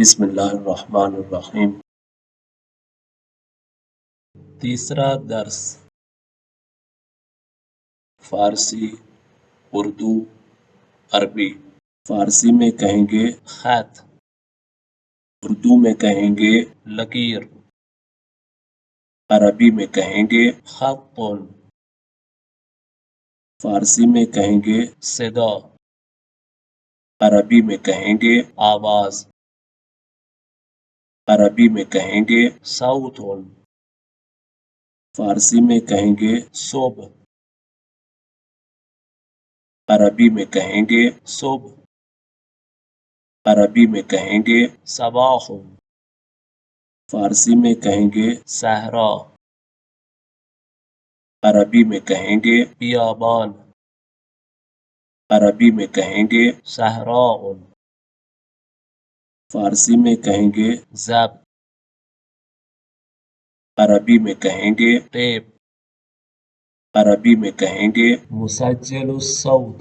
बिस्मिल्लाहिर्रहमानिर्रहीम। तीसरा दर्स फारसी, उर्दू, अरबी। फारसी में कहेंगे खत, उर्दू में कहेंगे लकीर, अरबी में कहेंगे खत्तुन। फारसी में कहेंगे सदा, अरबी में कहेंगे आवाज, अरबी में कहेंगे सौतुन। फारसी में कहेंगे सुबह, अरबी में कहेंगे सुबह, अरबी में कहेंगे सबाहुन। फारसी में कहेंगे सहरा, अरबी में कहेंगे बियाबान, अरबी में कहेंगे सहराउन। फारसी में कहेंगे ज़ब्त, अरबी में कहेंगे टेप, अरबी में कहेंगे मुसज्जिलुस सौत।